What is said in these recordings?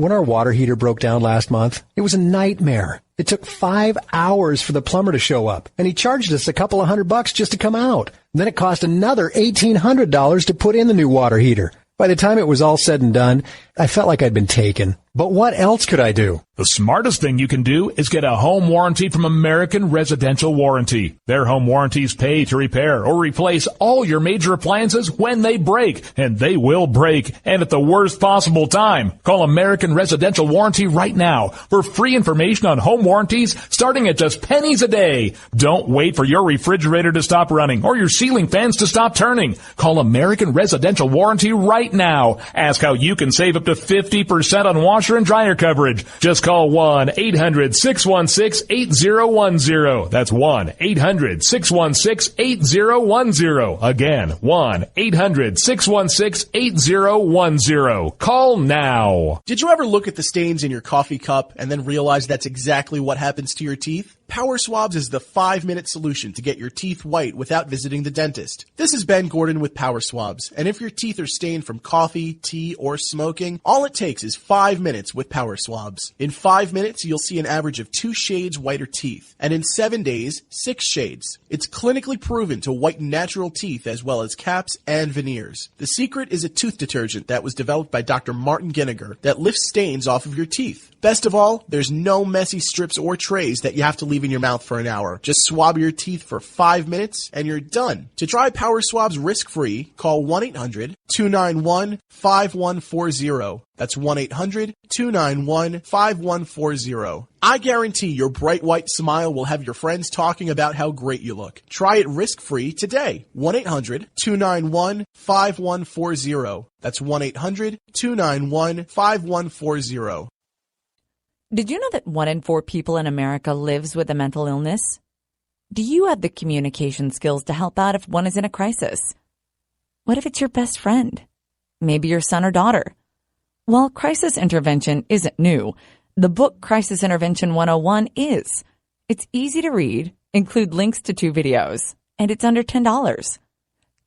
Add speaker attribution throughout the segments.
Speaker 1: When our water heater broke down last month, it was a nightmare. It took 5 hours for the plumber to show up, and he charged us a couple of $100 just to come out. And then it cost another $1,800 to put in the new water heater. By the time it was all said and done, I felt like I'd been taken. But what else could I do?
Speaker 2: The smartest thing you can do is get a home warranty from American Residential Warranty. Their home warranties pay to repair or replace all your major appliances when they break, and they will break, and at the worst possible time. Call American Residential Warranty right now for free information on home warranties starting at just pennies a day. Don't wait for your refrigerator to stop running or your ceiling fans to stop turning. Call American Residential Warranty right now. Ask how you can save up to 50% on washer and dryer coverage. Just call 1-800-616-8010. That's 1-800-616-8010. Again, 1-800-616-8010. Call now.
Speaker 3: Did you ever look at the stains in your coffee cup and then realize that's exactly what happens to your teeth? Power Swabs is the 5-minute solution to get your teeth white without visiting the dentist. This is Ben Gordon with Power Swabs, and if your teeth are stained from coffee, tea, or smoking, all it takes is 5 minutes with Power Swabs. In 5 minutes, you'll see an average of 2 shades whiter teeth, and in 7 days, 6 shades. It's clinically proven to whiten natural teeth as well as caps and veneers. The secret is a tooth detergent that was developed by Dr. Martin Ginniger that lifts stains off of your teeth. Best of all, there's no messy strips or trays that you have to leave in your mouth for an hour. Just swab your teeth for 5 minutes and you're done. To try Power Swabs risk-free, call 1-800-291-5140. That's 1-800-291-5140. I guarantee your bright white smile will have your friends talking about how great you look. Try it risk-free today. 1-800-291-5140. That's 1-800-291-5140.
Speaker 4: Did you know that 1 in 4 people in America lives with a mental illness? Do you have the communication skills to help out if one is in a crisis? What if it's your best friend? Maybe your son or daughter? Well, crisis intervention isn't new. The book Crisis Intervention 101 is. It's easy to read, include links to 2 videos, and it's under $10.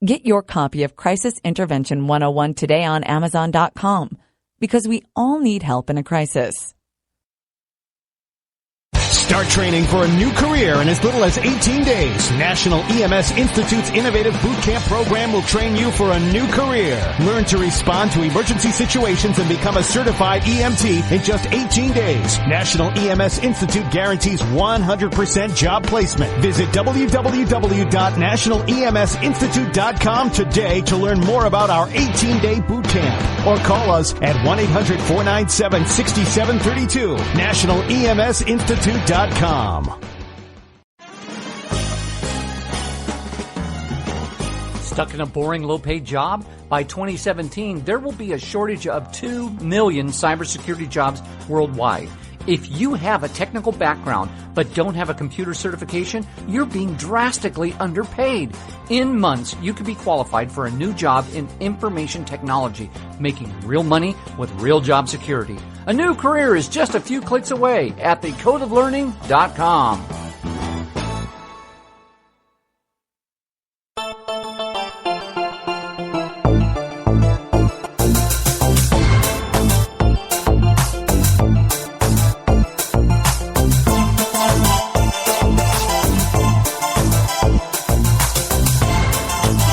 Speaker 4: Get your copy of Crisis Intervention 101 today on Amazon.com, because we all need help in a crisis.
Speaker 5: Start training for a new career in as little as 18 days. National EMS Institute's innovative boot camp program will train you for a new career. Learn to respond to emergency situations and become a certified EMT in just 18 days. National EMS Institute guarantees 100% job placement. Visit www.nationaleMSinstitute.com today to learn more about our 18-day boot camp. Or call us at 1-800-497-6732. NationalEMSinstitute.com.
Speaker 6: Stuck in a boring, low-paid job? By 2017, there will be a shortage of 2 million cybersecurity jobs worldwide. If you have a technical background but don't have a computer certification, you're being drastically underpaid. In months, you could be qualified for a new job in information technology, making real money with real job security. A new career is just a few clicks away at thecodeoflearning.com.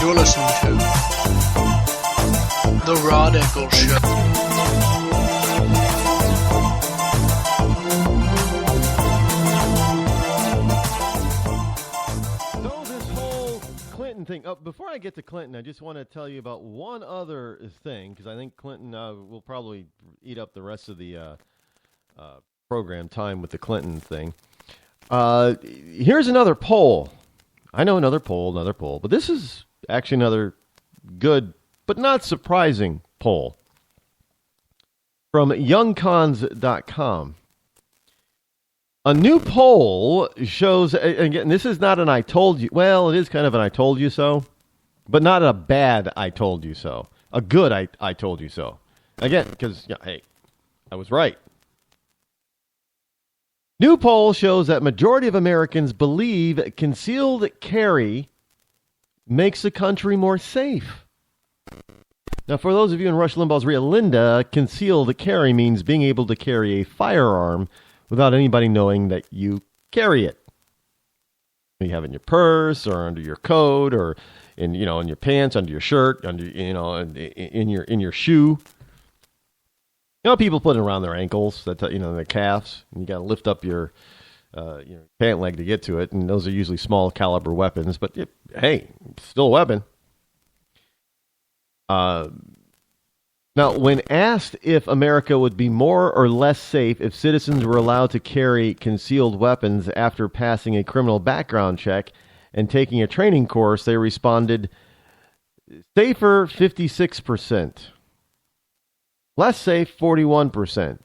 Speaker 7: You're listening to The Rod Eccles Show.
Speaker 8: Thing. Before I get to Clinton, I just want to tell you about one other thing, because I think Clinton will probably eat up the rest of the program time with the Clinton thing. Here's another poll. I know another poll, but this is actually another good but not surprising poll from youngcons.com. A new poll shows, again, this is not an I told you, well, it is kind of an I told you so, but not a bad I told you so. A good I told you so. Again, because, hey, I was right. New poll shows that majority of Americans believe concealed carry makes the country more safe. Now, for those of you in Rush Limbaugh's Rhea Linda, concealed carry means being able to carry a firearm without anybody knowing that you carry it. You have it in your purse or under your coat or in your pants, under your shirt, under in your shoe. People put it around their ankles, their calves, and you got to lift up your pant leg to get to it, and those are usually small caliber weapons. But hey, still a weapon. Now, when asked if America would be more or less safe if citizens were allowed to carry concealed weapons after passing a criminal background check and taking a training course, they responded, safer 56%, less safe 41%,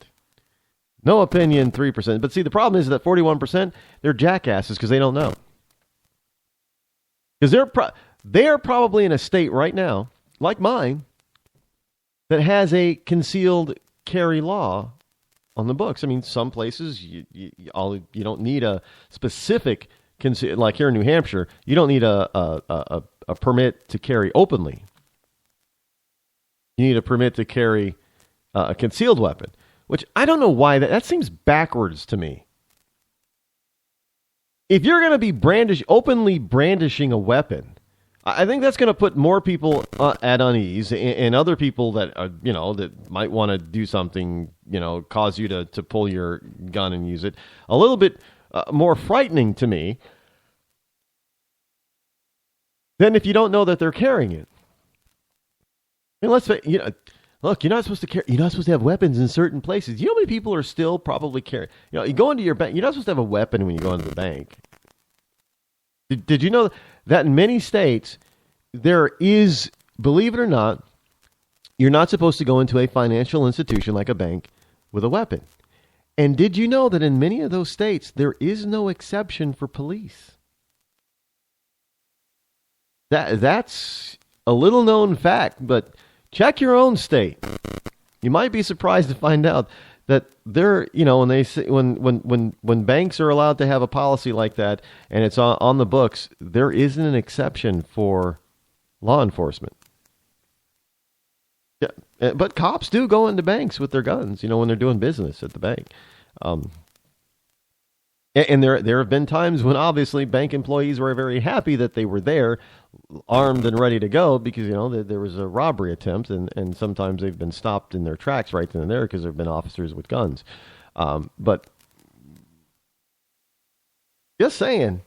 Speaker 8: no opinion 3%. But see, the problem is that 41%, they're jackasses because they don't know. Because they're probably in a state right now, like mine, that has a concealed carry law on the books. I mean, some places you don't need a specific like here in New Hampshire, you don't need a permit to carry openly. You need a permit to carry a concealed weapon, which I don't know why that seems backwards to me. If you're going to be openly brandishing a weapon, I think that's going to put more people at unease, and other people that that might want to do something, cause you to pull your gun and use it. A little bit more frightening to me than if you don't know that they're carrying it. I mean, look, you're not supposed to carry. You're not supposed to have weapons in certain places. You know how many people are still probably carrying? You go into your bank. You're not supposed to have a weapon when you go into the bank. Did you know that in many states, there is, believe it or not, you're not supposed to go into a financial institution like a bank with a weapon. And did you know that in many of those states, there is no exception for police? That's a little known fact, but check your own state. You might be surprised to find out that they're, when they say, when banks are allowed to have a policy like that and it's on the books, there isn't an exception for law enforcement. Yeah, but cops do go into banks with their guns, when they're doing business at the bank. And there have been times when obviously bank employees were very happy that they were there, armed and ready to go, because there was a robbery attempt, and sometimes they've been stopped in their tracks right then and there because there have been officers with guns. But just saying,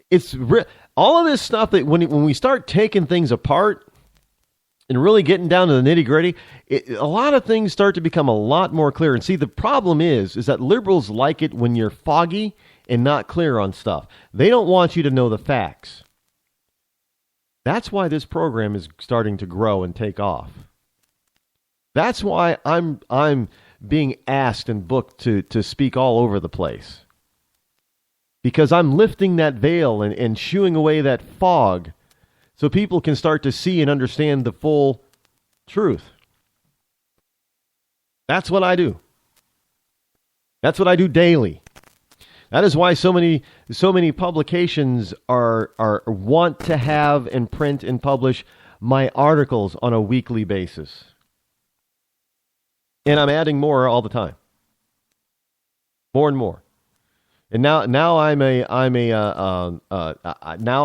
Speaker 8: it's all of this stuff that when we start taking things apart and really getting down to the nitty gritty, a lot of things start to become a lot more clear. And see, the problem is that liberals like it when you're foggy and not clear on stuff. They don't want you to know the facts. That's why this program is starting to grow and take off. That's why I'm being asked and booked to speak all over the place. Because I'm lifting that veil and shooing away that fog so people can start to see and understand the full truth. That's what I do. That's what I do daily. That is why so many publications are want to have and print and publish my articles on a weekly basis. And I'm adding more all the time. More and more. And now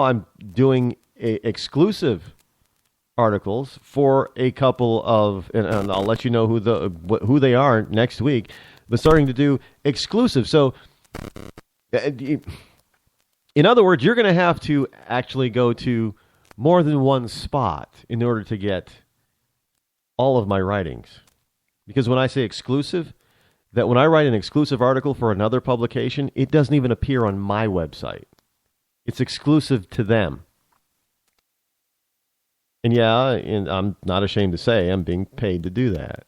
Speaker 8: I'm doing exclusive articles for a couple of, and I'll let you know who they are next week, but starting to do exclusive. So, in other words, you're going to have to actually go to more than one spot in order to get all of my writings. Because when I say exclusive, that when I write an exclusive article for another publication, it doesn't even appear on my website. It's exclusive to them. And yeah, and I'm not ashamed to say I'm being paid to do that.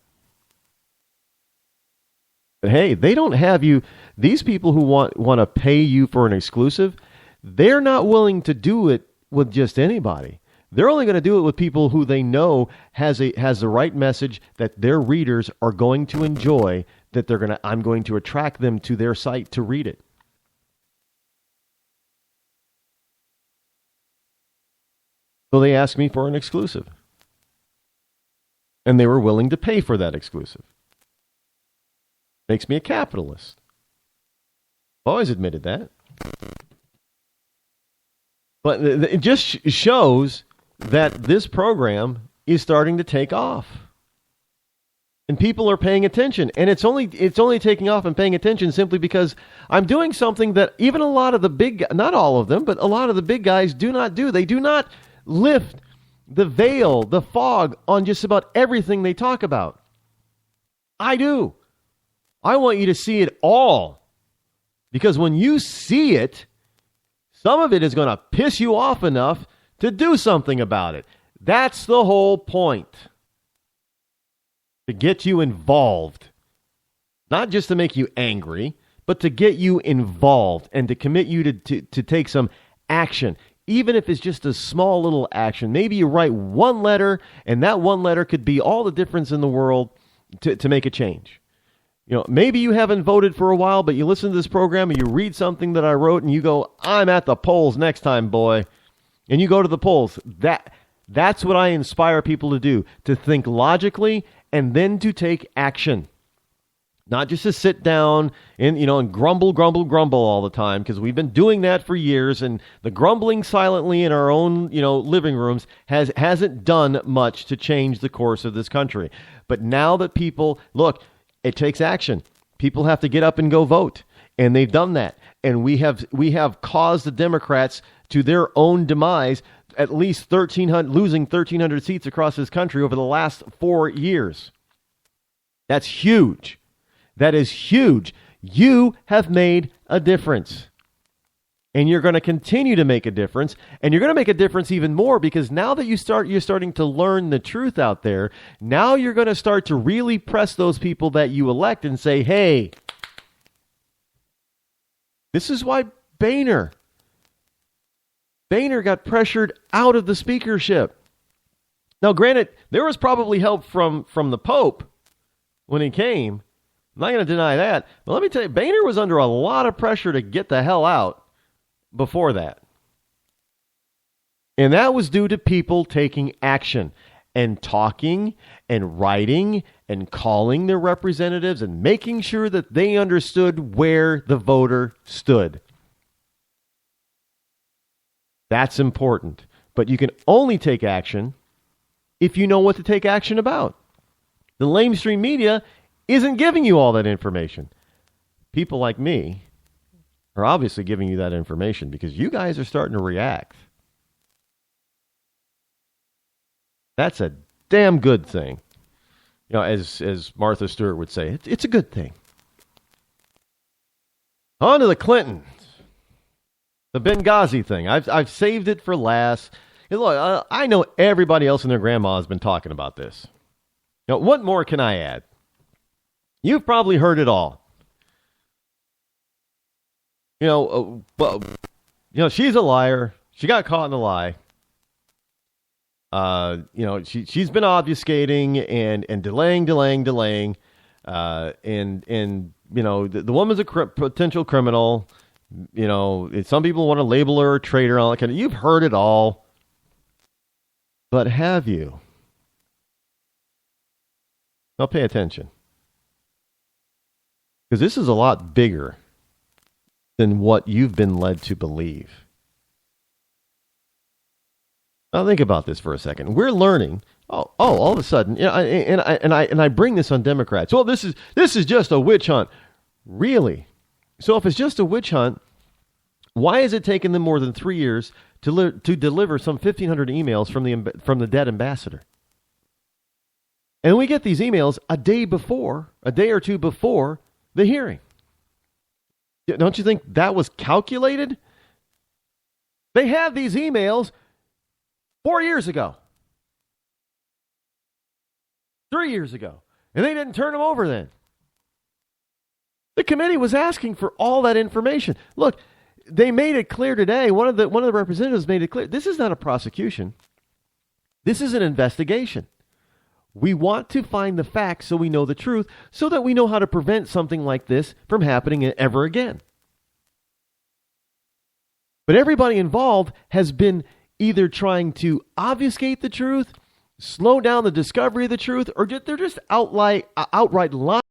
Speaker 8: But hey, they don't have you. These people who want to pay you for an exclusive, they're not willing to do it with just anybody. They're only going to do it with people who they know has the right message that their readers are going to enjoy, that I'm going to attract them to their site to read it. So they ask me for an exclusive. And they were willing to pay for that exclusive. Makes me a capitalist. Always admitted that. But it just shows that this program is starting to take off. And people are paying attention. And it's only taking off and paying attention simply because I'm doing something that even a lot of the big, not all of them, but a lot of the big guys do not do. They do not lift the veil, the fog on just about everything they talk about. I do. I want you to see it all. Because when you see it, some of it is going to piss you off enough to do something about it. That's the whole point. To get you involved. Not just to make you angry, but to get you involved and to commit you to take some action. Even if it's just a small little action. Maybe you write one letter, and that one letter could be all the difference in the world to make a change. You know, maybe you haven't voted for a while, but you listen to this program and you read something that I wrote and you go, I'm at the polls next time, boy. And you go to the polls. That's what I inspire people to do. To think logically and then to take action. Not just to sit down and grumble all the time, because we've been doing that for years, and the grumbling silently in our own, living rooms hasn't done much to change the course of this country. But now that people, look, it takes action. People have to get up and go vote, and they've done that. And we have caused the Democrats to their own demise, at least losing 1,300 seats across this country over the last 4 years. That's huge. That is huge. You have made a difference. And you're going to continue to make a difference. And you're going to make a difference even more because now that you're starting to learn the truth out there, now you're going to start to really press those people that you elect and say, hey, this is why Boehner got pressured out of the speakership. Now, granted, there was probably help from the Pope when he came. I'm not going to deny that. But let me tell you, Boehner was under a lot of pressure to get the hell out before that. And that was due to people taking action and talking and writing and calling their representatives and making sure that they understood where the voter stood. That's important. But you can only take action if you know what to take action about. The lamestream media isn't giving you all that information. People like me are obviously giving you that information because you guys are starting to react. That's a damn good thing. As Martha Stewart would say, it's a good thing. On to the Clintons. The Benghazi thing. I've saved it for last. And look, I know everybody else and their grandma has been talking about this. What more can I add? You've probably heard it all. She's a liar. She got caught in a lie. She's been obfuscating and delaying. The woman's a potential criminal. Some people want to label her a traitor. All that kind of. You've heard it all. But have you? Now pay attention. Because this is a lot bigger than what you've been led to believe. Now think about this for a second. We're learning. All of a sudden, and I bring this on Democrats. Well, this is just a witch hunt. Really? So if it's just a witch hunt, why has it taken them more than 3 years to deliver some 1,500 emails from the dead ambassador? And we get these emails a day or two before the hearing. Don't you think that was calculated? They had these emails 4 years ago. 3 years ago. And they didn't turn them over then. The committee was asking for all that information. Look, they made it clear today. One of the representatives made it clear. This is not a prosecution. This is an investigation. We want to find the facts so we know the truth, so that we know how to prevent something like this from happening ever again. But everybody involved has been either trying to obfuscate the truth slow down the discovery of the truth, or they're just outright lying